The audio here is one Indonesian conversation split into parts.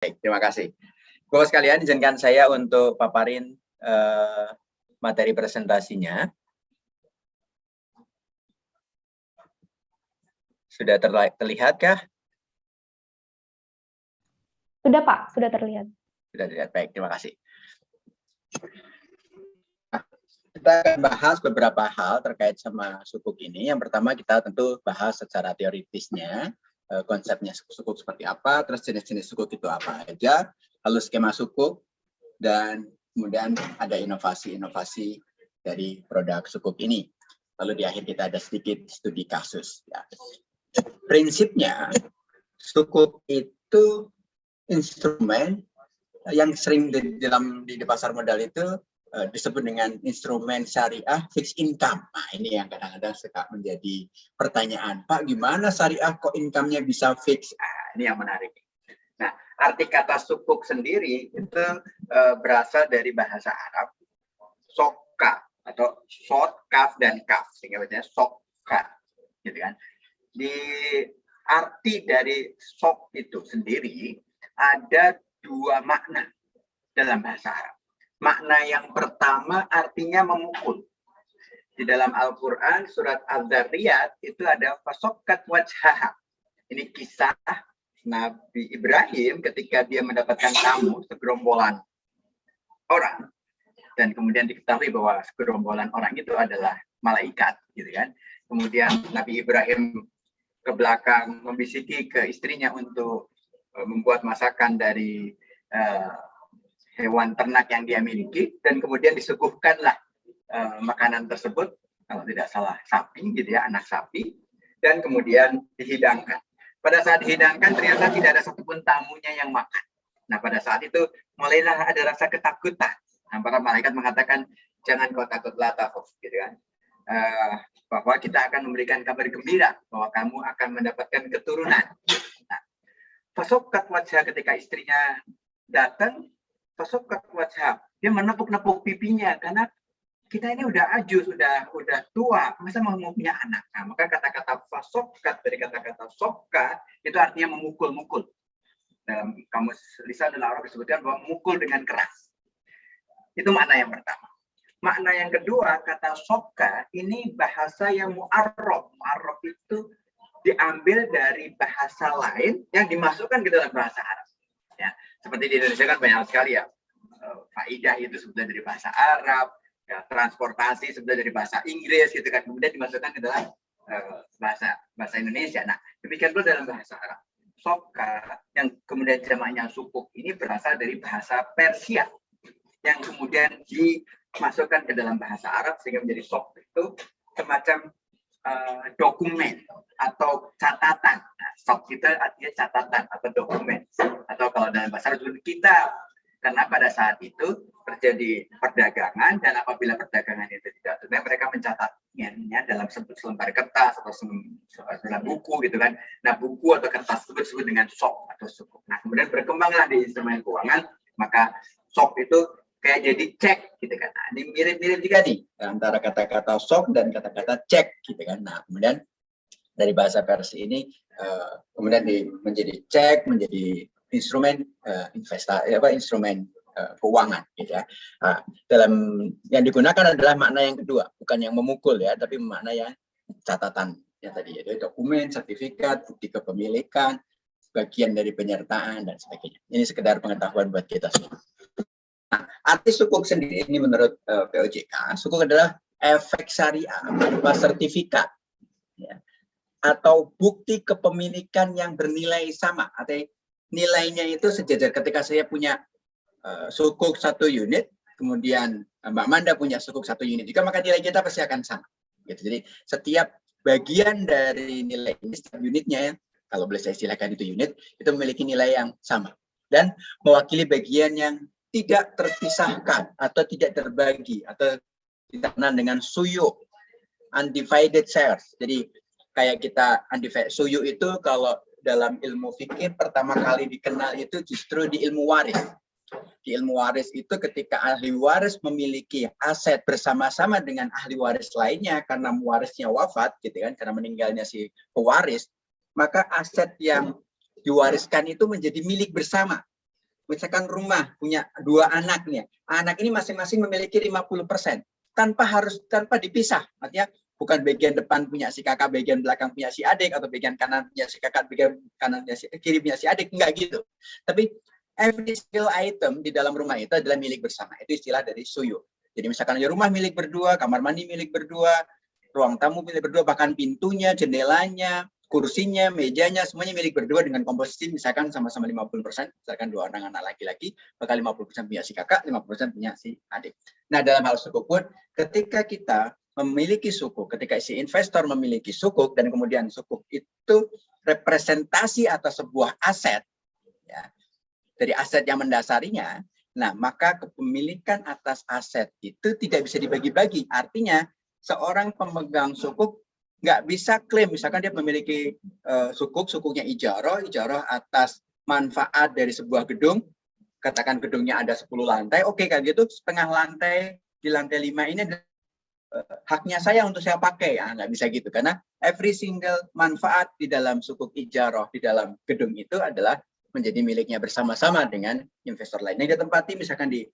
Baik, terima kasih. Bapak sekalian, izinkan saya untuk paparin materi presentasinya. Sudah terlihatkah? Sudah, Pak. Sudah terlihat. Sudah terlihat. Baik, terima kasih. Nah, kita akan bahas beberapa hal terkait sama sukuk ini. Yang pertama kita tentu bahas secara teoritisnya, konsepnya sukuk seperti apa, terus jenis-jenis sukuk itu apa aja, lalu skema sukuk, dan kemudian ada inovasi-inovasi dari produk sukuk ini. Lalu di akhir kita ada sedikit studi kasus. Ya. Prinsipnya, sukuk itu instrumen yang sering di pasar modal itu disebut dengan instrumen syariah fixed income. Nah, ini yang kadang-kadang suka menjadi pertanyaan. Pak, gimana syariah kok income-nya bisa fix? Nah, ini yang menarik. Nah, arti kata sukuk sendiri itu berasal dari bahasa Arab sokka atau sod, kaf, dan kaf. Sehingga bacanya sokka. Gitu kan. Di arti dari sok itu sendiri ada dua makna dalam bahasa Arab. Makna yang pertama artinya memukul. Di dalam Al-Quran surat Al-Dzarriyat itu ada fasokkat wajhaha. Ini kisah Nabi Ibrahim ketika dia mendapatkan tamu segerombolan orang. Dan kemudian diketahui bahwa segerombolan orang itu adalah malaikat. Gitu kan. Kemudian Nabi Ibrahim ke belakang membisiki ke istrinya untuk membuat masakan dari hewan ternak yang dia miliki, dan kemudian disuguhkanlah makanan tersebut, kalau tidak salah sapi, gitu ya, anak sapi, dan kemudian dihidangkan. Pada saat dihidangkan ternyata tidak ada satupun tamunya yang makan. Nah, pada saat itu mulailah ada rasa ketakutan. Nah, para malaikat mengatakan, jangan kau takut, la takhaf, gitu kan. Bahwa kita akan memberikan kabar gembira bahwa kamu akan mendapatkan keturunan. Nah, fasokkat wajah ketika istrinya datang, fasokkat wajah, dia menepuk-nepuk pipinya karena kita ini udah ajus, udah tua, masa mau punya anak. Nah, maka kata-kata fasokkat dari kata-kata sokka itu artinya memukul-mukul. Dalam kamus lisan dan Arab disebutkan bahwa memukul dengan keras. Itu makna yang pertama. Makna yang kedua, kata sokka ini bahasa yang mu'arrab. Mu'arrab itu diambil dari bahasa lain yang dimasukkan ke dalam bahasa Arab. Ya, seperti di Indonesia kan banyak sekali ya. Faidah itu sebenarnya dari bahasa Arab, ya, transportasi sebenarnya dari bahasa Inggris gitu kan, kemudian dimasukkan ke dalam bahasa Indonesia. Nah, demikian pula dalam bahasa Arab. Sokka yang kemudian jamaknya sukuk ini berasal dari bahasa Persia yang kemudian dimasukkan ke dalam bahasa Arab sehingga menjadi sok itu semacam dokumen atau catatan. Nah, sok itu artinya catatan atau dokumen, atau kalau dalam bahasa Arab kitab, karena pada saat itu terjadi perdagangan, dan apabila perdagangan itu tidak tunai, mereka mencatatnya dalam selembar kertas atau dalam buku gitu kan. Nah, buku atau kertas tersebut disebut dengan sok atau sukuk. Nah, kemudian berkembanglah di instrumen keuangan, maka sok itu kayak jadi cek gitu kan. Nah, ini mirip-mirip juga nih antara kata-kata sok dan kata-kata cek gitu kan. Nah, kemudian dari bahasa Persia ini kemudian menjadi cek, menjadi instrumen investasi, instrumen keuangan gitu ya. Nah, dalam yang digunakan adalah makna yang kedua, bukan yang memukul ya, tapi makna yang catatan ya tadi, yaitu dokumen, sertifikat, bukti kepemilikan, bagian dari penyertaan dan sebagainya. Ini sekedar pengetahuan buat kita semua. Nah, arti sukuk sendiri ini menurut POJK, sukuk adalah efek syariah berupa sertifikat ya, atau bukti kepemilikan yang bernilai sama, atau nilainya itu sejajar. Ketika saya punya sukuk 1 unit, kemudian Mbak Manda punya sukuk 1 unit juga, maka nilai kita pasti akan sama. Gitu. Jadi setiap bagian dari nilai ini, setiap unitnya, kalau boleh saya istilahkan itu unit, itu memiliki nilai yang sama dan mewakili bagian yang tidak terpisahkan atau tidak terbagi atau tidak kenal dengan suyu, undivided shares. Jadi kayak kita undivided suyu itu kalau dalam ilmu fikih pertama kali dikenal itu justru di ilmu waris. Di ilmu waris itu ketika ahli waris memiliki aset bersama-sama dengan ahli waris lainnya karena warisnya wafat gitu kan, karena meninggalnya si pewaris, maka aset yang diwariskan itu menjadi milik bersama. misalkan rumah punya 2 anak nih, anak ini masing-masing memiliki 50%, tanpa dipisah, artinya bukan bagian depan punya si kakak, bagian belakang punya si adik, atau bagian kanan punya si kakak, bagian kanan punya si kiri punya si adik, enggak gitu. Tapi every single item di dalam rumah itu adalah milik bersama. Itu istilah dari Suyo. Jadi misalkan rumah milik berdua, kamar mandi milik berdua, ruang tamu milik berdua, bahkan pintunya, jendelanya, kursinya, mejanya, semuanya milik berdua dengan komposisi misalkan sama-sama 50%, misalkan 2 orang anak laki-laki, maka 50% punya si kakak, 50% punya si adik. Nah, dalam hal sukuk pun, ketika kita memiliki sukuk, ketika si investor memiliki sukuk, dan kemudian sukuk itu representasi atas sebuah aset, ya, dari aset yang mendasarinya, nah maka kepemilikan atas aset itu tidak bisa dibagi-bagi. Artinya, seorang pemegang sukuk nggak bisa klaim, misalkan dia memiliki sukuknya ijarah atas manfaat dari sebuah gedung, katakan gedungnya ada 10 lantai, oke, kan gitu, setengah lantai di lantai 5 ini haknya saya untuk saya pakai, ya nggak bisa gitu, karena every single manfaat di dalam sukuk ijarah di dalam gedung itu adalah menjadi miliknya bersama-sama dengan investor lain. Yang ditempati misalkan di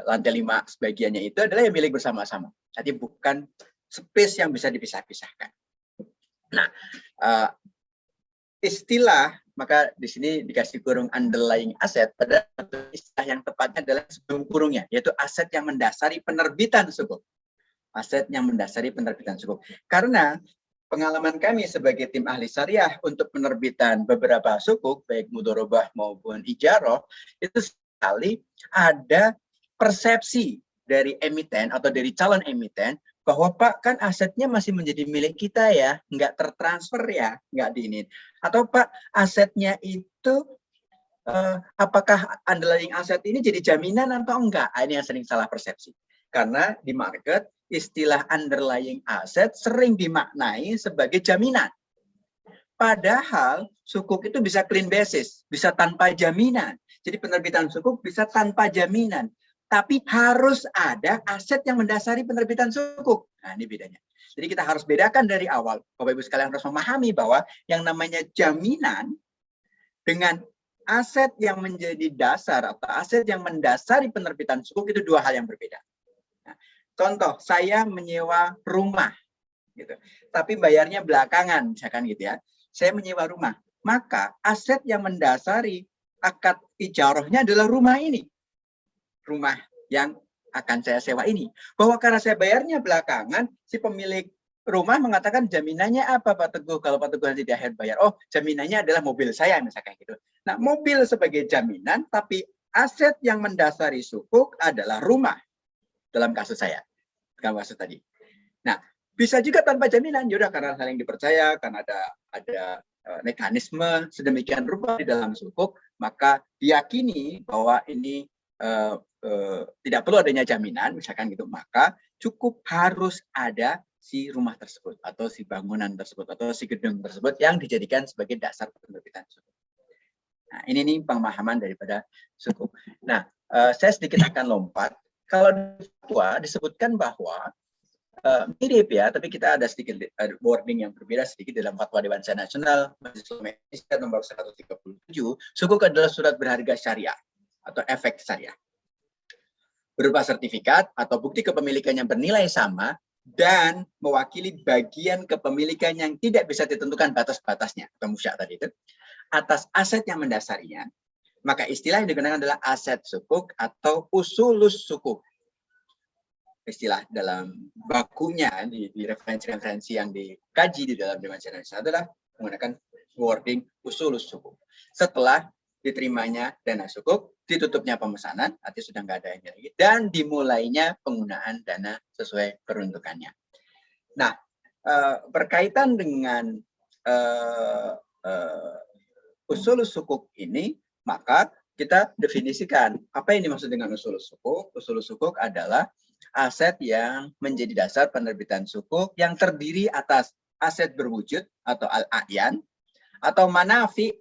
lantai 5 sebagiannya itu adalah yang milik bersama-sama. Jadi bukan space yang bisa dipisah-pisahkan. Nah, istilah, maka di sini dikasih kurung underlying asset, pada istilah yang tepatnya adalah sebelum kurungnya, yaitu aset yang mendasari penerbitan sukuk. Aset yang mendasari penerbitan sukuk. Karena pengalaman kami sebagai tim ahli syariah untuk penerbitan beberapa sukuk, baik mudharabah maupun ijarah, itu sekali ada persepsi dari emiten atau dari calon emiten bahwa Pak, kan asetnya masih menjadi milik kita ya, nggak tertransfer ya, nggak diinin. Atau Pak, asetnya itu apakah underlying aset ini jadi jaminan atau enggak? Ini yang sering salah persepsi. Karena di market, istilah underlying asset sering dimaknai sebagai jaminan. Padahal sukuk itu bisa clean basis, bisa tanpa jaminan. Jadi penerbitan sukuk bisa tanpa jaminan. Tapi harus ada aset yang mendasari penerbitan sukuk. Nah, ini bedanya. Jadi kita harus bedakan dari awal. Bapak Ibu sekalian harus memahami bahwa yang namanya jaminan dengan aset yang menjadi dasar atau aset yang mendasari penerbitan sukuk itu 2 hal yang berbeda. Nah, contoh, saya menyewa rumah, gitu. Tapi bayarnya belakangan, misalkan gitu ya. Saya menyewa rumah, maka aset yang mendasari akad ijarahnya adalah rumah ini, rumah yang akan saya sewa ini. Bahwa karena saya bayarnya belakangan, si pemilik rumah mengatakan jaminannya apa Pak Teguh? Kalau Pak Teguh nanti di akhir bayar, oh jaminannya adalah mobil saya, misalkan gitu. Nah, mobil sebagai jaminan, tapi aset yang mendasari sukuk adalah rumah dalam kasus saya, dalam kasus tadi. Nah, bisa juga tanpa jaminan, yaudah karena saling dipercaya, karena ada mekanisme sedemikian rupa di dalam sukuk, maka diyakini bahwa ini tidak perlu adanya jaminan, misalkan gitu, maka cukup harus ada si rumah tersebut, atau si bangunan tersebut, atau si gedung tersebut yang dijadikan sebagai dasar penerbitan sukuk. Nah, ini nih pemahaman daripada sukuk. Nah, saya sedikit akan lompat. Kalau di fatwa disebutkan bahwa mirip ya, tapi kita ada sedikit wording yang berbeda sedikit dalam Fatwa Dewan Syariah Nasional Majelis Ulama Indonesia nomor 137, sukuk adalah surat berharga syariah atau efek syariah, berupa sertifikat atau bukti kepemilikan yang bernilai sama dan mewakili bagian kepemilikan yang tidak bisa ditentukan batas-batasnya, atau musya' tadi itu, atas aset yang mendasarinya. Maka istilah yang digunakan adalah aset sukuk atau usulus sukuk. Istilah dalam bakunya di referensi-referensi yang dikaji di dalam Dewan Syariah adalah menggunakan wording usulus sukuk. Setelah diterimanya dana sukuk, ditutupnya pemesanan, artinya sudah nggak ada yang lagi, dan dimulainya penggunaan dana sesuai peruntukannya. Nah, berkaitan dengan usulus sukuk ini, maka kita definisikan apa yang dimaksud dengan usulus sukuk. Usulus sukuk adalah aset yang menjadi dasar penerbitan sukuk yang terdiri atas aset berwujud atau al-a'yan, atau manafi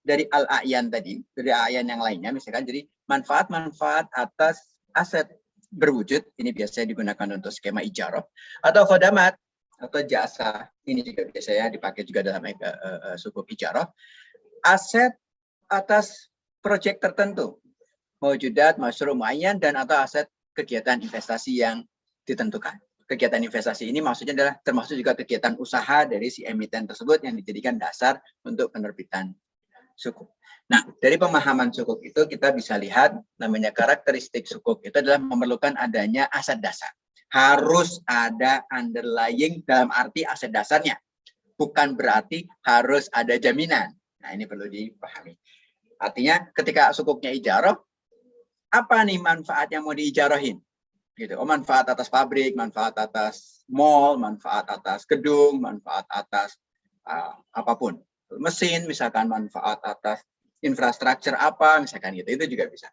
dari al-a'yan tadi, dari a'yan yang lainnya, misalkan jadi manfaat-manfaat atas aset berwujud, ini biasanya digunakan untuk skema ijarah, atau khodamat atau jasa, ini juga biasanya dipakai juga dalam sukuk ijarah, aset atas proyek tertentu, mewujudat masyru' muayyan dan atau aset kegiatan investasi yang ditentukan. Kegiatan investasi ini maksudnya adalah termasuk juga kegiatan usaha dari si emiten tersebut yang dijadikan dasar untuk penerbitan sukuk. Nah, dari pemahaman sukuk itu kita bisa lihat namanya karakteristik sukuk itu adalah memerlukan adanya aset dasar. Harus ada underlying dalam arti aset dasarnya. Bukan berarti harus ada jaminan. Nah, ini perlu dipahami. Artinya ketika sukuknya ijaroh, apa nih manfaat yang mau diijarohin? Gitu. Oh, manfaat atas pabrik, manfaat atas mall, manfaat atas gedung, manfaat atas apapun. Mesin, misalkan manfaat atas infrastruktur apa, misalkan gitu. Itu juga bisa.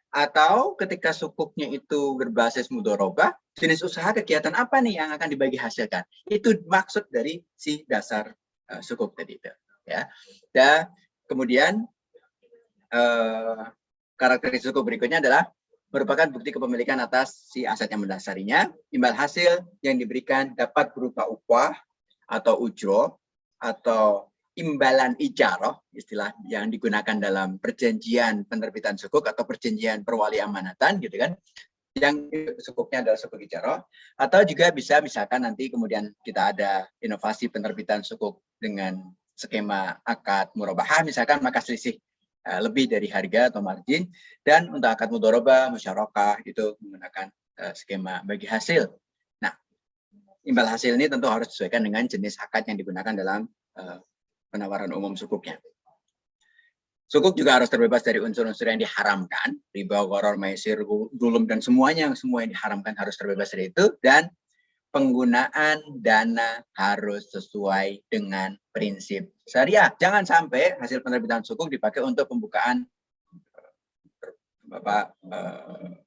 Atau ketika sukuknya itu berbasis mudharabah, jenis usaha kegiatan apa nih yang akan dibagi hasilkan? Itu maksud dari si dasar sukuk tadi itu. Ya. Dan kemudian karakteristik sukuk berikutnya adalah merupakan bukti kepemilikan atas si aset yang mendasarinya. Imbal hasil yang diberikan dapat berupa upah atau ujroh atau imbalan ijaroh, istilah yang digunakan dalam perjanjian penerbitan sukuk atau perjanjian perwali amanatan, gitu kan? Yang sukuknya adalah sukuk ijaroh, atau juga bisa misalkan nanti kemudian kita ada inovasi penerbitan sukuk dengan skema akad murabahah, misalkan maka selisih lebih dari harga atau margin, dan untuk akad mudharabah, musyarakah itu menggunakan skema bagi hasil. Nah, imbal hasil ini tentu harus disesuaikan dengan jenis akad yang digunakan dalam penawaran umum sukuknya. Sukuk juga harus terbebas dari unsur-unsur yang diharamkan, riba, gharar, maisir, dulum, dan semuanya semua yang diharamkan harus terbebas dari itu, dan penggunaan dana harus sesuai dengan prinsip syariah. Jangan sampai hasil penerbitan sukuk dipakai untuk pembukaan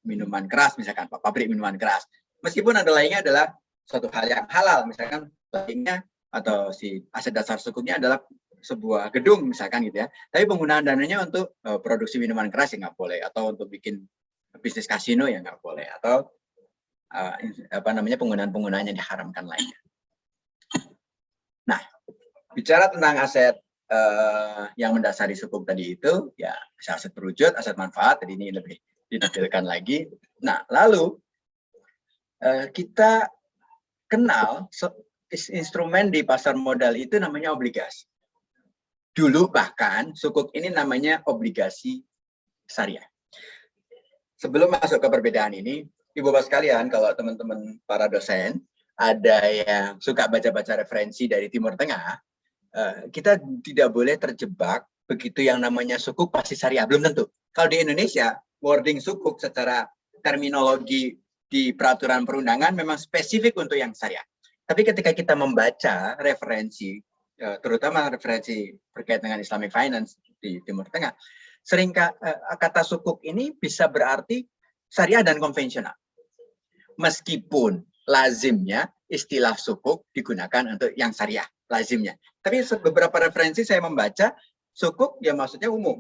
minuman keras, misalkan pabrik minuman keras. Meskipun ada lainnya adalah suatu hal yang halal, misalkan lainnya atau si aset dasar sukuknya adalah sebuah gedung, misalkan gitu ya. Tapi penggunaan dananya untuk produksi minuman keras ya nggak boleh, atau untuk bikin bisnis kasino ya nggak boleh, atau penggunaan yang diharamkan lainnya. Nah, bicara tentang aset yang mendasari sukuk tadi itu, ya bisa aset berwujud, aset manfaat, jadi ini lebih ditampilkan lagi. Nah, lalu kita kenal instrumen di pasar modal itu namanya obligasi. Dulu bahkan sukuk ini namanya obligasi syariah. Sebelum masuk ke perbedaan ini, Ibu Bapak sekalian, kalau teman-teman para dosen ada yang suka baca-baca referensi dari Timur Tengah, kita tidak boleh terjebak begitu yang namanya sukuk pasti syariah. Belum tentu. Kalau di Indonesia, wording sukuk secara terminologi di peraturan perundangan memang spesifik untuk yang syariah. Tapi ketika kita membaca referensi, terutama referensi terkait dengan Islamic Finance di Timur Tengah, sering kata sukuk ini bisa berarti syariah dan konvensional. Meskipun lazimnya istilah sukuk digunakan untuk yang syariah, lazimnya. Tapi beberapa referensi saya membaca sukuk ya maksudnya umum.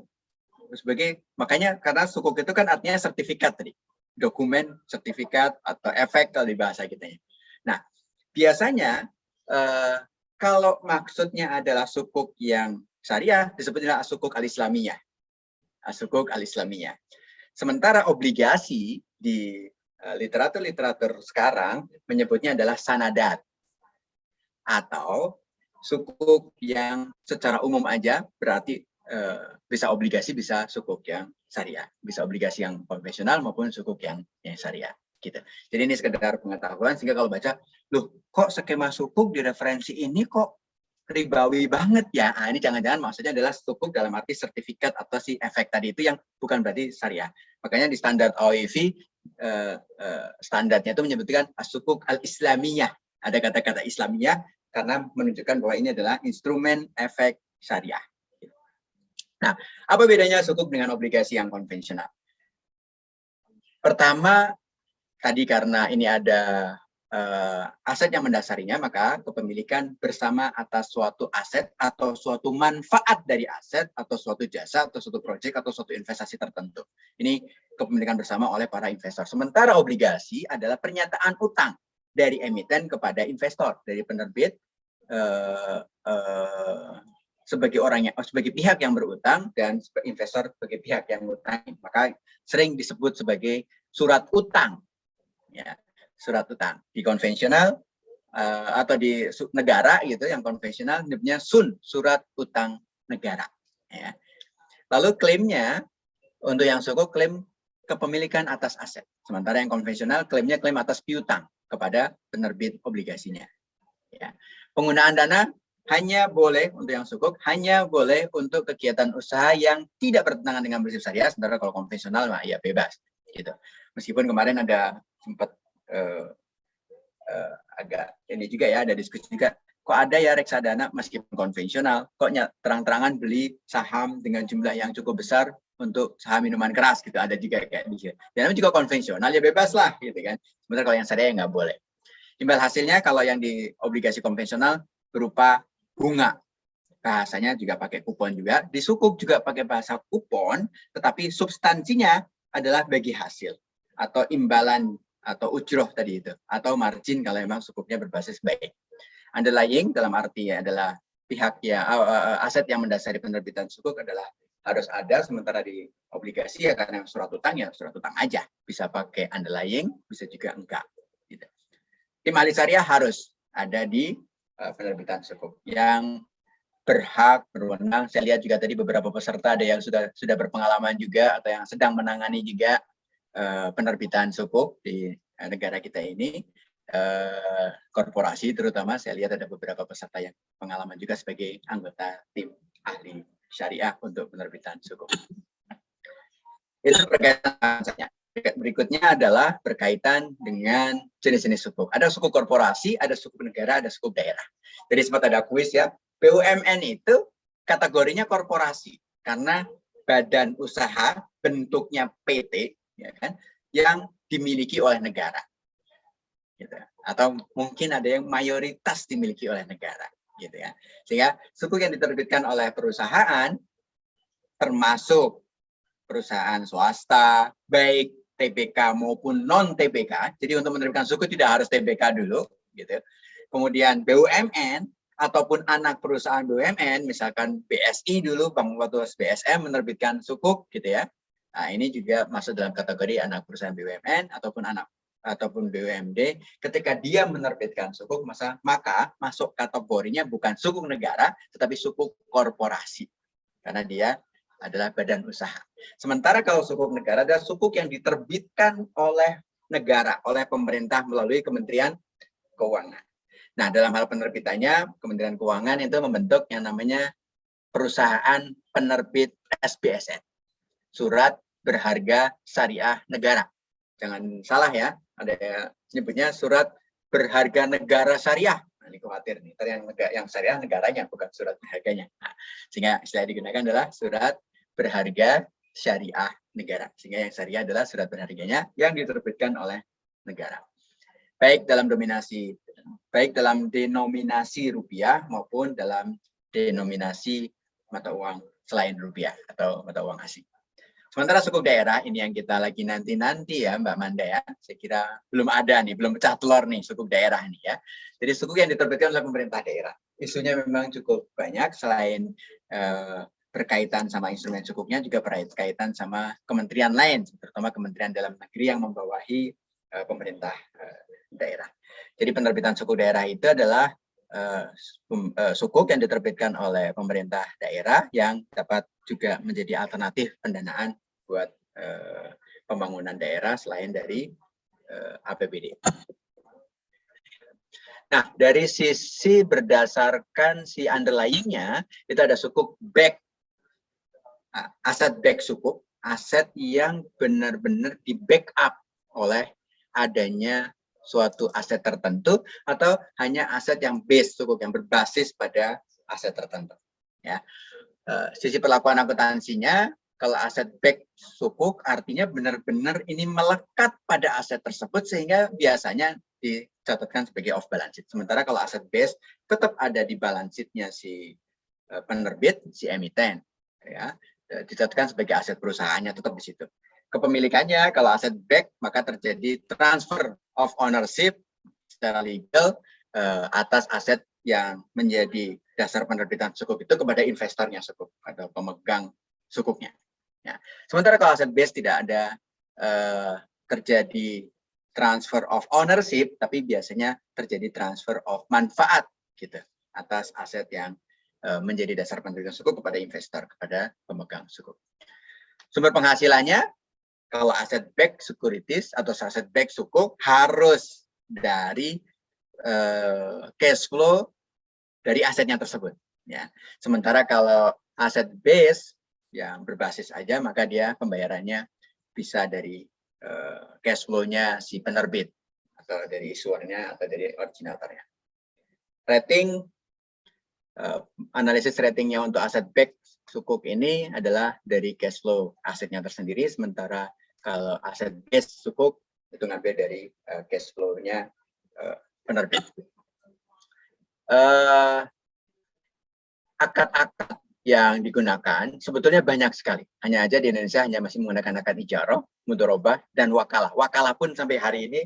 Makanya karena sukuk itu kan artinya sertifikat tadi. Dokumen, sertifikat, atau efek kalau di bahasa kita. Nah, biasanya kalau maksudnya adalah sukuk yang syariah, disebutnya sukuk al-islamiyah. Sukuk al-islamiyah. Sementara obligasi di literatur sekarang menyebutnya adalah sanadat. Atau sukuk yang secara umum aja berarti bisa obligasi, bisa sukuk yang syariah. Bisa obligasi yang konvensional maupun sukuk yang syariah. Gitu. Jadi ini sekedar pengetahuan sehingga kalau baca, loh kok skema sukuk di referensi ini kok ribawi banget ya. Ini jangan-jangan maksudnya adalah sukuk dalam arti sertifikat atau si efek tadi itu yang bukan berarti syariah. Makanya di standar OIV standarnya itu menyebutkan sukuk al-islamiyah. Ada kata-kata islamiyah karena menunjukkan bahwa ini adalah instrumen efek syariah. Nah, apa bedanya sukuk dengan obligasi yang konvensional? Pertama, tadi karena ini ada aset yang mendasarinya, maka kepemilikan bersama atas suatu aset atau suatu manfaat dari aset atau suatu jasa atau suatu proyek atau suatu investasi tertentu. Ini kepemilikan bersama oleh para investor. Sementara obligasi adalah pernyataan utang dari emiten kepada investor, dari penerbit sebagai sebagai pihak yang berutang dan investor sebagai pihak yang utang, maka sering disebut sebagai surat utang. Ya, surat utang di konvensional atau di negara gitu yang konvensional namanya SUN, surat utang negara. Ya. Lalu klaimnya untuk yang sukuk klaim kepemilikan atas aset, sementara yang konvensional klaimnya klaim atas piutang kepada penerbit obligasinya. Ya. Penggunaan dana hanya boleh untuk yang sukuk, hanya boleh untuk kegiatan usaha yang tidak bertentangan dengan prinsip syariah, sementara kalau konvensional ya bebas. Gitu. Meskipun kemarin ada sempat agak ini juga ya, ada diskusi juga, kok ada ya reksadana meskipun konvensional, kok terang-terangan beli saham dengan jumlah yang cukup besar untuk saham minuman keras gitu, ada juga kayak gitu. Dan juga konvensional ya bebas lah gitu kan. Sementara kalau yang syariah nggak boleh. Imbal hasilnya kalau yang di obligasi konvensional berupa bunga. Bahasanya juga pakai kupon juga, di sukuk juga pakai bahasa kupon, tetapi substansinya adalah bagi hasil atau imbalan atau ujroh tadi itu, atau margin kalau memang sukuknya berbasis baik. Underlying dalam arti adalah pihak ya aset yang mendasari penerbitan sukuk adalah harus ada, sementara di obligasi ya karena surat utang ya surat utang aja, bisa pakai underlying, bisa juga enggak. Gitu. Tim ahli syariah harus ada di penerbitan sukuk. Yang berhak berwenang, saya lihat juga tadi beberapa peserta ada yang sudah berpengalaman juga atau yang sedang menangani juga penerbitan sukuk di negara kita ini, korporasi terutama. Saya lihat ada beberapa peserta yang pengalaman juga sebagai anggota tim ahli syariah untuk penerbitan sukuk. Itu berkaitan. Berikutnya adalah berkaitan dengan jenis-jenis sukuk. Ada sukuk korporasi, ada sukuk negara, ada sukuk daerah. Jadi sempat ada kuis ya. BUMN itu kategorinya korporasi karena badan usaha bentuknya PT, ya kan, yang dimiliki oleh negara, gitu. Atau mungkin ada yang mayoritas dimiliki oleh negara, gitu ya. Sehingga sukuk yang diterbitkan oleh perusahaan, termasuk perusahaan swasta, baik TBK maupun non TBK. Jadi untuk menerbitkan sukuk tidak harus TBK dulu, gitu. Kemudian BUMN ataupun anak perusahaan BUMN, misalkan BSI dulu, Bank waktu BSM menerbitkan sukuk, gitu ya. Nah, ini juga masuk dalam kategori anak perusahaan BUMN ataupun BUMD. Ketika dia menerbitkan sukuk, maka masuk kategorinya bukan sukuk negara, tetapi sukuk korporasi, karena dia adalah badan usaha. Sementara kalau sukuk negara adalah sukuk yang diterbitkan oleh negara, oleh pemerintah melalui Kementerian Keuangan. Nah, dalam hal penerbitannya, Kementerian Keuangan itu membentuk yang namanya perusahaan penerbit SBSN, Surat Berharga Syariah Negara. Jangan salah ya, ada nyebutnya Surat Berharga Negara Syariah. Nah, ini khawatir nih, yang syariah negaranya, bukan surat berharganya. Nah, sehingga istilah yang digunakan adalah Surat Berharga Syariah Negara. Sehingga yang syariah adalah surat berharganya yang diterbitkan oleh negara. Baik dalam denominasi rupiah maupun dalam denominasi mata uang selain rupiah atau mata uang asing. Sementara sukuk daerah ini yang kita lagi nanti ya Mbak Manda ya, saya kira belum ada nih, belum pecah telur nih sukuk daerah nih ya. Jadi sukuk yang diterbitkan oleh pemerintah daerah. Isunya memang cukup banyak, selain berkaitan sama instrumen sukuknya juga berkaitan sama kementerian lain, terutama Kementerian Dalam Negeri yang membawahi pemerintah daerah. Jadi penerbitan sukuk daerah itu adalah sukuk yang diterbitkan oleh pemerintah daerah yang dapat juga menjadi alternatif pendanaan buat pembangunan daerah selain dari APBD. Nah, dari sisi berdasarkan si underlying-nya, itu ada sukuk back, aset back sukuk, aset yang benar-benar di backup oleh adanya suatu aset tertentu atau hanya aset yang base sukuk yang berbasis pada aset tertentu. Ya, sisi perlakuan akuntansinya, kalau aset back sukuk artinya benar-benar ini melekat pada aset tersebut sehingga biasanya dicatatkan sebagai off balance sheet. Sementara kalau aset base tetap ada di balance sheet-nya si penerbit, si emiten, ya, dicatatkan sebagai aset perusahaannya tetap di situ. Kepemilikannya kalau aset back maka terjadi transfer of ownership secara legal atas aset yang menjadi dasar penerbitan sukuk itu kepada investornya sukuk atau pemegang sukuknya. Ya. Sementara kalau aset base tidak ada terjadi transfer of ownership, tapi biasanya terjadi transfer of manfaat gitu atas aset yang menjadi dasar penerbitan sukuk kepada investor, kepada pemegang sukuk. Sumber penghasilannya kalau aset back securities atau aset back sukuk harus dari cash flow dari asetnya tersebut. Ya. Sementara kalau aset base yang berbasis aja, maka dia pembayarannya bisa dari cash flow-nya si penerbit atau dari issuernya atau dari originatornya. Rating, analisis ratingnya untuk aset back sukuk ini adalah dari cash flow asetnya tersendiri, sementara kalau aset base sukuk itu ngambil dari cash flow-nya penerbit. Akad-akad yang digunakan sebetulnya banyak sekali. Hanya aja di Indonesia hanya masih menggunakan akad ijarah, mudharabah, dan wakalah. Wakalah pun sampai hari ini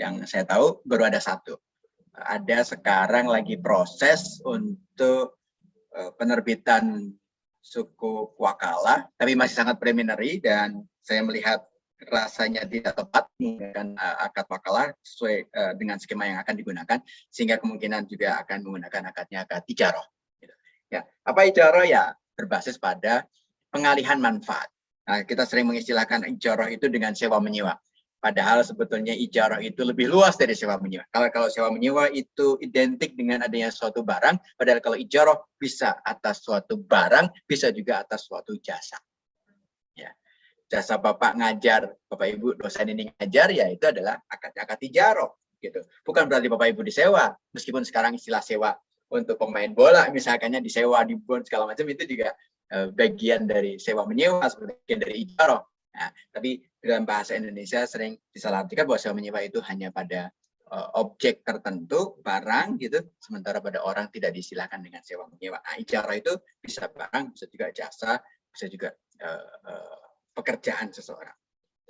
yang saya tahu baru ada satu. Ada sekarang lagi proses untuk penerbitan sukuk wakalah, tapi masih sangat preliminary dan saya melihat rasanya tidak tepat menggunakan akad wakalah sesuai dengan skema yang akan digunakan, sehingga kemungkinan juga akan menggunakan akad ijarah. Ya, apa ijarah? Ya berbasis pada pengalihan manfaat. Nah, kita sering mengistilahkan ijarah itu dengan sewa menyewa. Padahal sebetulnya ijarah itu lebih luas dari sewa menyewa. Kalau sewa menyewa itu identik dengan adanya suatu barang, padahal kalau ijarah bisa atas suatu barang, bisa juga atas suatu jasa. Ya. Jasa Bapak ngajar, Bapak Ibu dosen ini ngajar, ya itu adalah akad ijarah. Gitu. Bukan berarti Bapak Ibu disewa, meskipun sekarang istilah sewa untuk pemain bola, misalkannya disewa, dibon, segala macam, itu juga bagian dari sewa menyewa, bagian dari ijarah. Nah, tapi dalam bahasa Indonesia sering disalahartikan bahwa sewa menyewa itu hanya pada objek tertentu, barang gitu, sementara pada orang tidak disilakan dengan sewa menyewa. Nah, ijarah itu bisa barang, bisa juga jasa, bisa juga pekerjaan seseorang.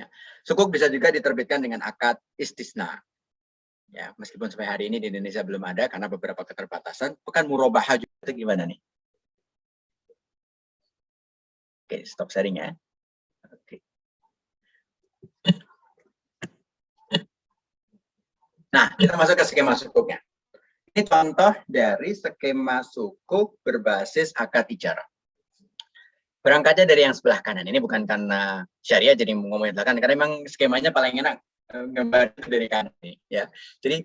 Nah, sukuk bisa juga diterbitkan dengan akad istisna. Ya, meskipun sampai hari ini di Indonesia belum ada karena beberapa keterbatasan. Pekan murabahah juga itu gimana nih? Oke, stop sharing ya. Oke. Nah, kita masuk ke skema sukuknya. Ini contoh dari skema sukuk berbasis akad ijarah. Berangkatnya dari yang sebelah kanan. Ini bukan karena syariah jadi ngomongin sebelah kanan, karena memang skemanya paling enak gambar dari kanan ini. Ya. Jadi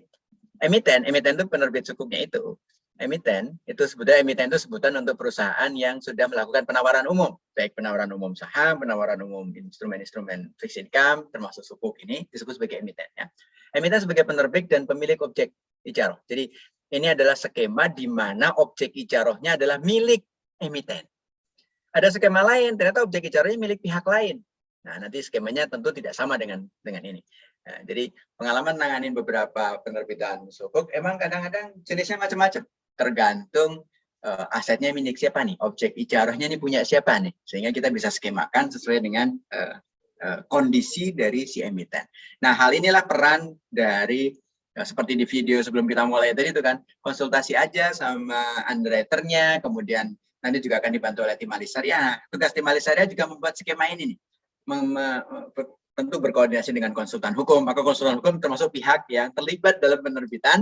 emiten itu penerbit sukuknya itu. Emiten itu sebutan untuk perusahaan yang sudah melakukan penawaran umum, baik penawaran umum saham, penawaran umum instrumen-instrumen fixed income, termasuk sukuk ini disebut sebagai emiten. Ya. Emiten sebagai penerbit dan pemilik objek ijarah. Jadi ini adalah skema di mana objek ijarahnya adalah milik emiten. Ada skema lain, ternyata objek ijarahnya milik pihak lain. Nah, nanti skemanya tentu tidak sama dengan ini. Nah, jadi pengalaman nanganin beberapa penerbitan sukuk, emang kadang-kadang jenisnya macam-macam. Tergantung asetnya milik siapa nih, objek ijarahnya ini punya siapa nih, sehingga kita bisa skemakan sesuai dengan kondisi dari si emiten. Nah, hal inilah peran dari seperti di video sebelum kita mulai tadi itu kan, konsultasi aja sama underwriter-nya, kemudian nanti juga akan dibantu oleh tim ahli syariah. Tugas tim ahli syariah juga membuat skema ini nih, tentu berkoordinasi dengan konsultan hukum. Maka konsultan hukum termasuk pihak yang terlibat dalam penerbitan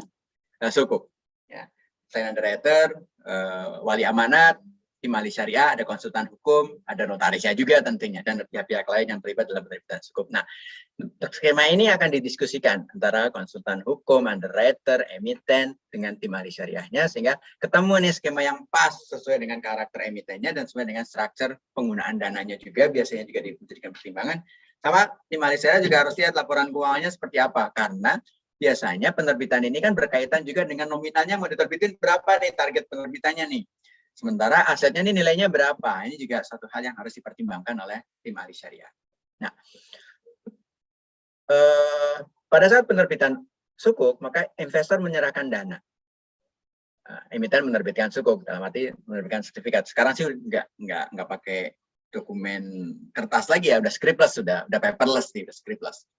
sukuk. Ya. Selain underwriter, wali amanat, tim ahli syariah, ada konsultan hukum, ada notarisnya juga tentunya, dan pihak-pihak lain yang terlibat dalam penerbitan sukuk. Nah, skema ini akan didiskusikan antara konsultan hukum, underwriter, emiten, dengan tim ahli syariahnya, sehingga ketemu nih skema yang pas sesuai dengan karakter emitennya dan sesuai dengan struktur penggunaan dananya juga, biasanya juga dijadikan pertimbangan. Sama tim ahli syariah juga harus lihat laporan keuangannya seperti apa, karena biasanya penerbitan ini kan berkaitan juga dengan nominalnya mau diterbitin berapa nih target penerbitannya nih. Sementara asetnya ini nilainya berapa. Ini juga satu hal yang harus dipertimbangkan oleh tim ahli syariah. Nah, pada saat penerbitan sukuk, maka investor menyerahkan dana. Emiten menerbitkan sukuk, dalam arti menerbitkan sertifikat. Sekarang sih nggak pakai dokumen kertas lagi ya, udah scriptless, udah paperless nih, udah scriptless.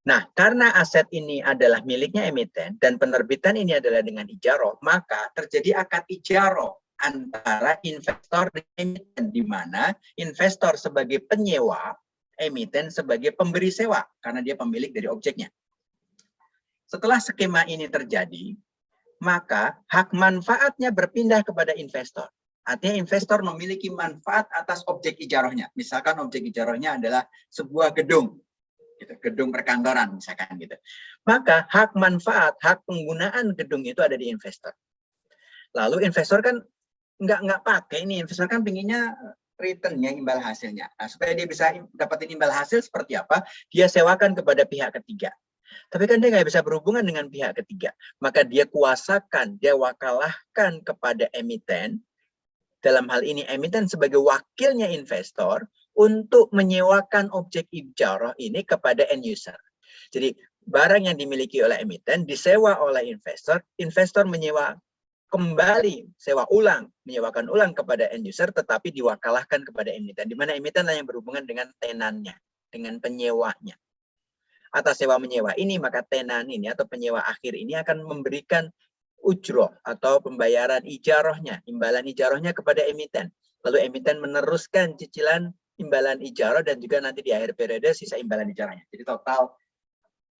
Nah, karena aset ini adalah miliknya emiten dan penerbitan ini adalah dengan ijaroh, maka terjadi akad ijaroh antara investor dan emiten, di mana investor sebagai penyewa, emiten sebagai pemberi sewa, karena dia pemilik dari objeknya. Setelah skema ini terjadi, maka hak manfaatnya berpindah kepada investor. Artinya investor memiliki manfaat atas objek ijarohnya. Misalkan objek ijarohnya adalah sebuah gedung, gitu, gedung perkantoran misalkan gitu. Maka hak manfaat, hak penggunaan gedung itu ada di investor. Lalu investor kan nggak pakai ini, investor kan pinginnya returnnya, imbal hasilnya. Nah, supaya dia bisa dapatin imbal hasil seperti apa, dia sewakan kepada pihak ketiga. Tapi kan dia nggak bisa berhubungan dengan pihak ketiga. Maka dia kuasakan, dia wakalahkan kepada emiten, dalam hal ini emiten sebagai wakilnya investor, untuk menyewakan objek ijarah ini kepada end user. Jadi barang yang dimiliki oleh emiten disewa oleh investor, investor menyewa kembali, sewa ulang, menyewakan ulang kepada end user, tetapi diwakalahkan kepada emiten, di mana emiten yang berhubungan dengan tenannya, dengan penyewanya. Atas sewa menyewa ini, maka tenan ini atau penyewa akhir ini akan memberikan ujroh atau pembayaran ijarohnya, imbalan ijarohnya kepada emiten. Lalu emiten meneruskan cicilan imbalan ijaroh dan juga nanti di akhir periode sisa imbalan ijarohnya. Jadi total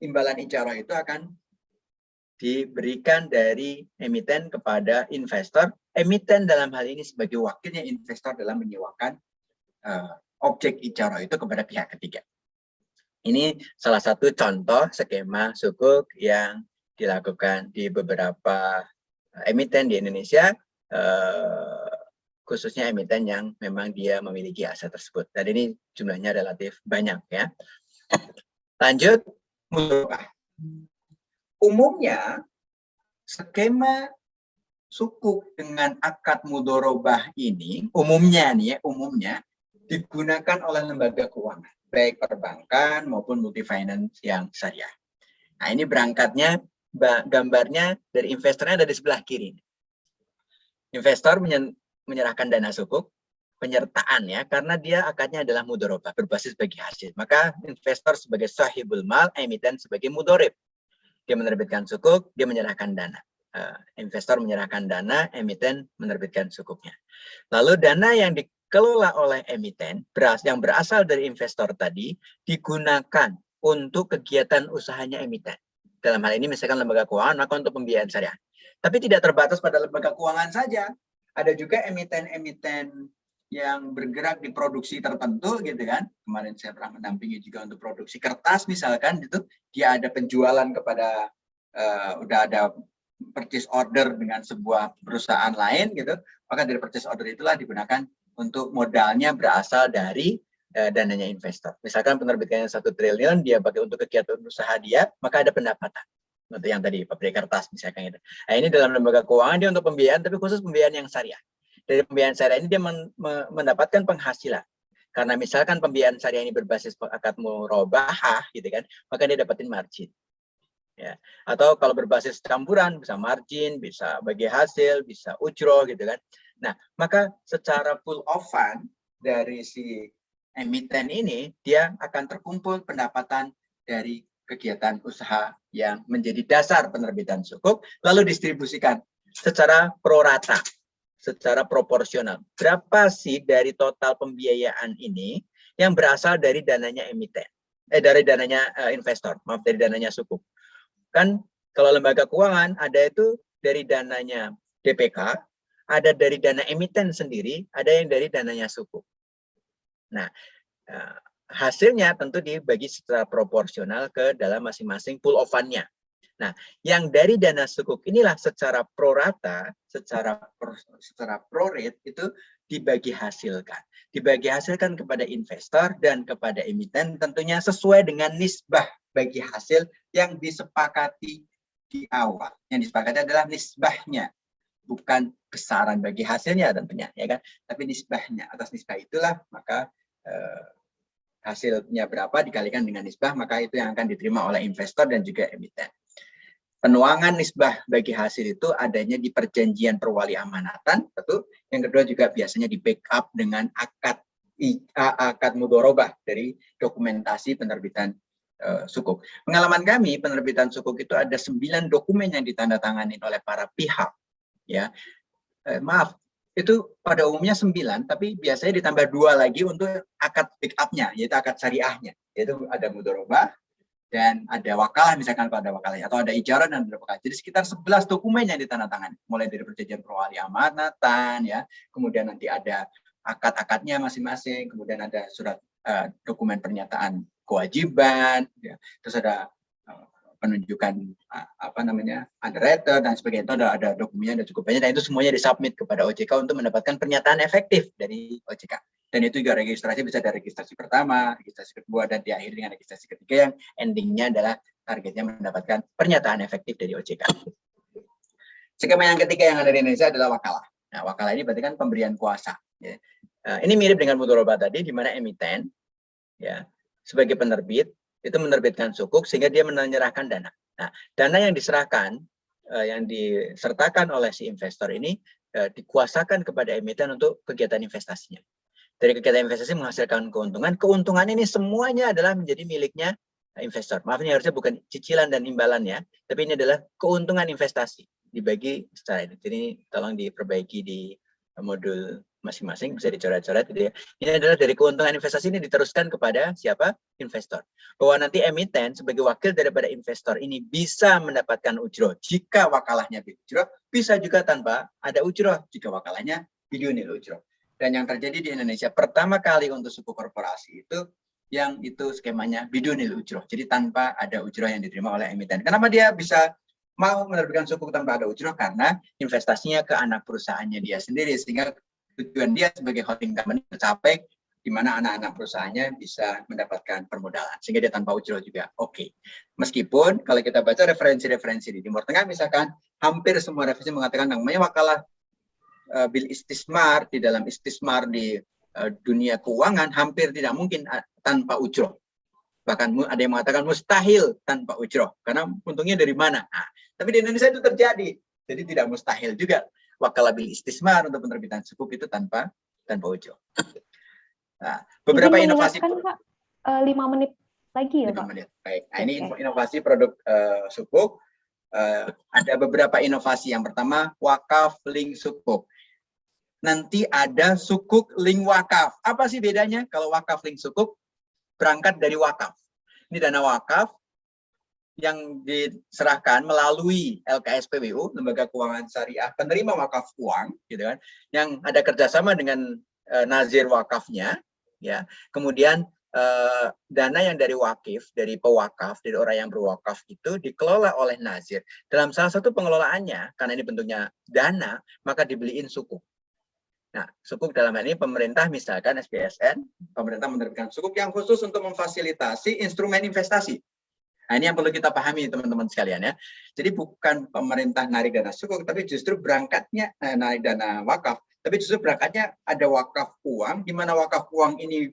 imbalan ijaroh itu akan diberikan dari emiten kepada investor. Emiten dalam hal ini sebagai wakilnya investor dalam menyewakan objek ijaroh itu kepada pihak ketiga. Ini salah satu contoh skema sukuk yang dilakukan di beberapa emiten di Indonesia, khususnya emiten yang memang dia memiliki aset tersebut. Dan ini jumlahnya relatif banyak ya. Lanjut, mudorobah. Umumnya skema sukuk dengan akad mudorobah ini, umumnya digunakan oleh lembaga keuangan, baik perbankan maupun multifinance yang syariah. Nah, ini berangkatnya, gambarnya dari investornya ada di sebelah kiri. Investor menyerahkan dana sukuk, penyertaan ya, karena dia akadnya adalah mudorobah, berbasis bagi hasil. Maka investor sebagai sahibul mal, emiten sebagai mudorib. Dia menerbitkan sukuk, dia menyerahkan dana. Investor menyerahkan dana, emiten menerbitkan sukuknya. Lalu dana yang dikelola oleh emiten, yang berasal dari investor tadi, digunakan untuk kegiatan usahanya emiten. Dalam hal ini misalkan lembaga keuangan, maka untuk pembiayaan syariah. Tapi tidak terbatas pada lembaga keuangan saja. Ada juga emiten-emiten yang bergerak di produksi tertentu gitu kan. Kemarin saya pernah mendampingi juga untuk produksi kertas misalkan gitu. Dia ada penjualan kepada udah ada purchase order dengan sebuah perusahaan lain gitu. Maka dari purchase order itulah digunakan untuk modalnya berasal dari dananya investor. Misalkan penerbitannya 1 triliun, dia pakai untuk kegiatan usaha dia, maka ada pendapatan. Untuk yang tadi pabrik kertas misalkan itu. Nah, ini dalam lembaga keuangan dia untuk pembiayaan, tapi khusus pembiayaan yang syariah. Dari pembiayaan syariah ini dia mendapatkan penghasilan. Karena misalkan pembiayaan syariah ini berbasis akad murabahah gitu kan, maka dia dapatin margin. Ya. Atau kalau berbasis campuran bisa margin, bisa bagi hasil, bisa ujroh gitu kan. Nah, maka secara full of fund dari si emiten ini dia akan terkumpul pendapatan dari kegiatan usaha yang menjadi dasar penerbitan sukuk, lalu distribusikan secara prorata, secara proporsional. Berapa sih dari total pembiayaan ini yang berasal dari dananya emiten, dari dananya investor, maaf, dari dananya sukuk. Kan kalau lembaga keuangan ada itu dari dananya DPK, ada dari dana emiten sendiri, ada yang dari dananya sukuk. Nah, hasilnya tentu dibagi secara proporsional ke dalam masing-masing pool of fund-nya. Nah, yang dari dana sukuk inilah secara prorata, secara prorate itu dibagi hasilkan. Dibagi hasilkan kepada investor dan kepada emiten tentunya sesuai dengan nisbah bagi hasil yang disepakati di awal. Yang disepakati adalah nisbahnya, bukan besaran bagi hasilnya tentunya, ya kan? Tapi nisbahnya. Atas nisbah itulah maka hasilnya berapa dikalikan dengan nisbah, maka itu yang akan diterima oleh investor dan juga emiten. Penuangan nisbah bagi hasil itu adanya di perjanjian perwali amanatan, betul. Yang kedua juga biasanya di backup dengan akad mudorobah dari dokumentasi penerbitan sukuk. Pengalaman kami penerbitan sukuk itu ada 9 dokumen yang ditandatangani oleh para pihak. Ya, maaf, itu pada umumnya 9, tapi biasanya ditambah 2 lagi untuk akad pick up-nya, yaitu akad syariahnya. Yaitu ada mudharabah dan ada wakalah, misalkan kalau ada wakalah, atau ada ijarah dan ada wakalah. Jadi sekitar 11 dokumen yang ditandatangani, mulai dari perjanjian perwali amanatan, ya, kemudian nanti ada akad-akadnya masing-masing, kemudian ada surat dokumen pernyataan kewajiban, ya, terus ada penunjukan underwriter dan sebagainya. Itu ada dokumennya, ada cukup banyak, dan itu semuanya disubmit kepada OJK untuk mendapatkan pernyataan efektif dari OJK. Dan itu juga registrasi bisa dari registrasi pertama, registrasi kedua, dan diakhiri dengan registrasi ketiga yang endingnya adalah targetnya mendapatkan pernyataan efektif dari OJK. Skema yang ketiga yang ada di Indonesia adalah wakalah. Nah, wakalah ini berarti kan pemberian kuasa. Ya. Ini mirip dengan mudharabah tadi, di mana emiten, ya, sebagai penerbit itu menerbitkan sukuk sehingga dia menyerahkan dana. Nah, dana yang diserahkan, yang disertakan oleh si investor ini dikuasakan kepada emiten untuk kegiatan investasinya. Dari kegiatan investasi menghasilkan keuntungan. Keuntungan ini semuanya adalah menjadi miliknya investor. Maaf, ini harusnya bukan cicilan dan imbalannya, tapi ini adalah keuntungan investasi dibagi secara ini. Jadi tolong diperbaiki di modul masing-masing, bisa dicoret-coret gitu ya. Ini adalah dari keuntungan investasi ini diteruskan kepada siapa? Investor. Bahwa nanti emiten sebagai wakil daripada investor ini bisa mendapatkan ujroh jika wakalahnya ujroh, bisa juga tanpa ada ujroh jika wakalahnya bidunil ujroh. Dan yang terjadi di Indonesia pertama kali untuk suku korporasi itu, yang itu skemanya bidunil ujroh. Jadi tanpa ada ujroh yang diterima oleh emiten. Kenapa dia bisa mau menerbitkan sukuk tanpa ada ujroh? Karena investasinya ke anak perusahaannya dia sendiri, sehingga tujuan dia sebagai holding company tercapai, di mana anak-anak perusahaannya bisa mendapatkan permodalan, sehingga dia tanpa ujroh juga. Oke. Meskipun kalau kita baca referensi-referensi di Timur Tengah, misalkan hampir semua revisi mengatakan namanya wakalah bil istismar, di dalam istismar di dunia keuangan hampir tidak mungkin tanpa ujroh. Bahkan ada yang mengatakan mustahil tanpa ujroh, karena untungnya dari mana? Nah, tapi di Indonesia itu terjadi, jadi tidak mustahil juga wakalah bil istismar untuk penerbitan sukuk itu tanpa ujroh. Nah, beberapa inovasi. Pak, 5 menit lagi ya, 5 Pak? menit. Baik. Nah, ini inovasi produk sukuk. Ada beberapa inovasi. Yang pertama, wakaf link sukuk. Nanti ada sukuk link wakaf. Apa sih bedanya? Kalau wakaf link sukuk berangkat dari wakaf. Ini dana wakaf yang diserahkan melalui LKSPWU, Lembaga Keuangan Syariah penerima wakaf uang, gitu kan, yang ada kerjasama dengan nazir wakafnya, ya. Kemudian dana yang dari wakif, dari pewakaf, dari orang yang berwakaf itu dikelola oleh nazir. Dalam salah satu pengelolaannya, karena ini bentuknya dana, maka dibeliin sukuk. Nah, sukuk dalam hal ini pemerintah, misalkan SBSN, pemerintah menerbitkan sukuk yang khusus untuk memfasilitasi instrumen investasi. Nah, ini yang perlu kita pahami teman-teman sekalian ya. Jadi bukan pemerintah narik dana sukuk, tapi justru berangkatnya narik dana wakaf, tapi justru berangkatnya ada wakaf uang, di mana wakaf uang ini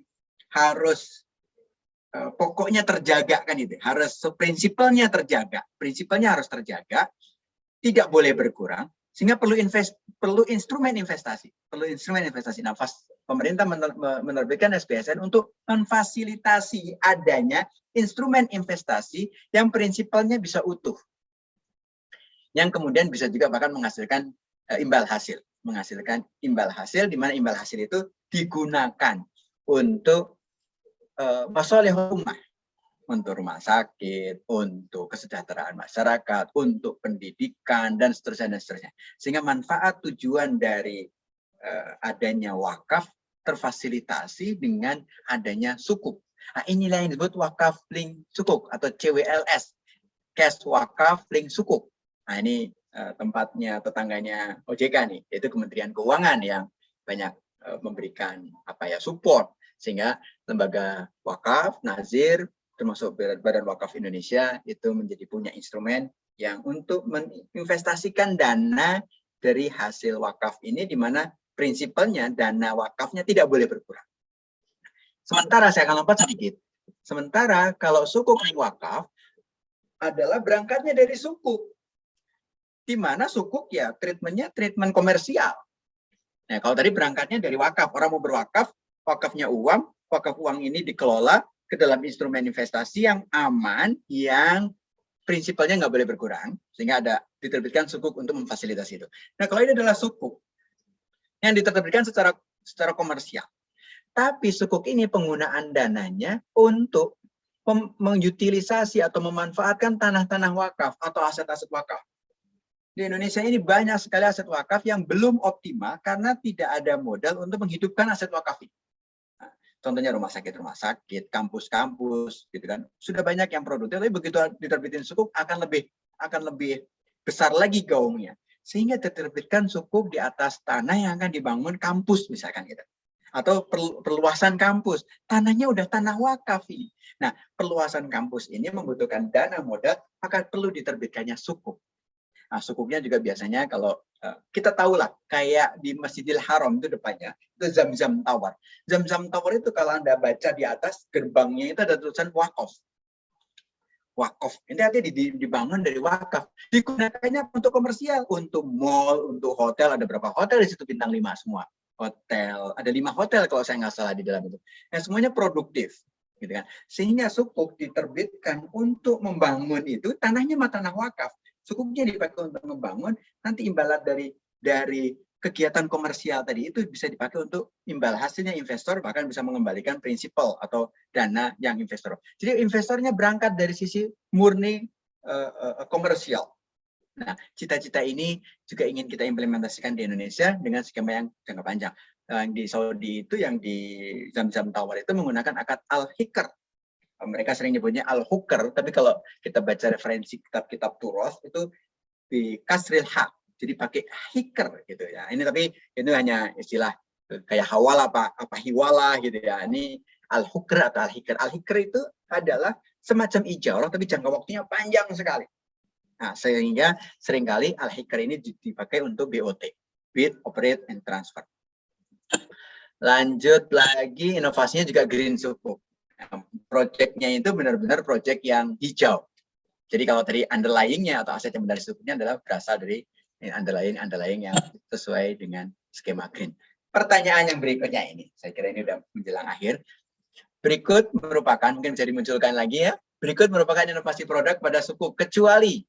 harus pokoknya terjaga kan itu, harus prinsipalnya terjaga, prinsipalnya harus terjaga, tidak boleh berkurang. Sehingga perlu instrumen investasi, Nah, pemerintah menerbitkan SBSN untuk memfasilitasi adanya instrumen investasi yang prinsipalnya bisa utuh, yang kemudian bisa juga bahkan menghasilkan imbal hasil, di mana imbal hasil itu digunakan untuk masalah ummah, untuk rumah sakit, untuk kesejahteraan masyarakat, untuk pendidikan, dan seterusnya. Sehingga manfaat tujuan dari adanya wakaf terfasilitasi dengan adanya sukuk. Nah, inilah yang disebut wakaf link sukuk atau CWLS, cash wakaf link sukuk. Nah, ini tempatnya tetangganya OJK nih, yaitu Kementerian Keuangan yang banyak memberikan support, sehingga lembaga wakaf, nazir, termasuk Badan Wakaf Indonesia itu menjadi punya instrumen yang untuk menginvestasikan dana dari hasil wakaf ini, di mana prinsipalnya dana wakafnya tidak boleh berkurang. Sementara saya akan lompat sedikit. Sementara kalau sukuk link wakaf adalah berangkatnya dari sukuk, di mana sukuk ya treatmentnya treatment komersial. Nah, kalau tadi berangkatnya dari wakaf, orang mau berwakaf, wakafnya uang, wakaf uang ini dikelola ke dalam instrumen investasi yang aman, yang prinsipalnya nggak boleh berkurang, sehingga ada diterbitkan sukuk untuk memfasilitasi itu. Nah, kalau ini adalah sukuk yang diterbitkan secara komersial, tapi sukuk ini penggunaan dananya untuk mengutilisasi atau memanfaatkan tanah-tanah wakaf atau aset-aset wakaf. Di Indonesia ini banyak sekali aset wakaf yang belum optimal karena tidak ada modal untuk menghidupkan aset wakaf ini. Nah, contohnya rumah sakit, kampus-kampus, gitu kan. Sudah banyak yang produktif, tapi begitu diterbitin sukuk akan lebih besar lagi gaungnya. Sehingga diterbitkan sukuk di atas tanah yang akan dibangun kampus misalkan gitu. Atau perluasan kampus, tanahnya udah tanah wakaf ini. Nah, perluasan kampus ini membutuhkan dana modal, maka perlu diterbitkannya sukuk. Nah, sukuknya juga biasanya kalau kita tahu lah, kayak di Masjidil Haram itu depannya, itu Zam-Zam Tower. Zam-Zam Tower itu kalau Anda baca di atas gerbangnya itu ada tulisan wakaf. Wakaf, ini artinya dibangun dari wakaf. Digunakannya untuk komersial, untuk mall, untuk hotel, ada berapa hotel di situ bintang 5 semua. Hotel, ada 5 hotel kalau saya nggak salah di dalam itu. Nah, semuanya produktif. Gitu kan. Sehingga sukuk diterbitkan untuk membangun itu, tanahnya mah tanah wakaf. Sukuknya dipakai untuk membangun, nanti imbalan dari kegiatan komersial tadi itu bisa dipakai untuk imbal hasilnya investor, bahkan bisa mengembalikan prinsipal atau dana yang investor. Jadi investornya berangkat dari sisi murni komersial. Nah, cita-cita ini juga ingin kita implementasikan di Indonesia dengan skema yang jangka panjang. Di Saudi itu, yang di Zam-Zam Tower itu menggunakan akad al-hikr. Mereka sering nyebutnya al-hukr, tapi kalau kita baca referensi kitab-kitab Turos itu di kasril hak, jadi pakai hikr gitu ya. Ini tapi itu hanya istilah kayak hawala apa hiwala gitu ya. Ini al-hukr atau al-hikr. Al-hikr itu adalah semacam ijarah tapi jangka waktunya panjang sekali. Nah, sehingga seringkali al-hikr ini dipakai untuk BOT, build, operate, and transfer. Lanjut lagi, inovasinya juga green sukuk. Projectnya itu benar-benar project yang hijau. Jadi kalau tadi underlying-nya atau aset yang dari sukuknya adalah berasal dari underlying yang sesuai dengan skema green. Pertanyaan yang berikutnya ini, saya kira ini sudah menjelang akhir. Berikut merupakan, mungkin bisa dimunculkan lagi ya, berikut merupakan inovasi produk pada sukuk, kecuali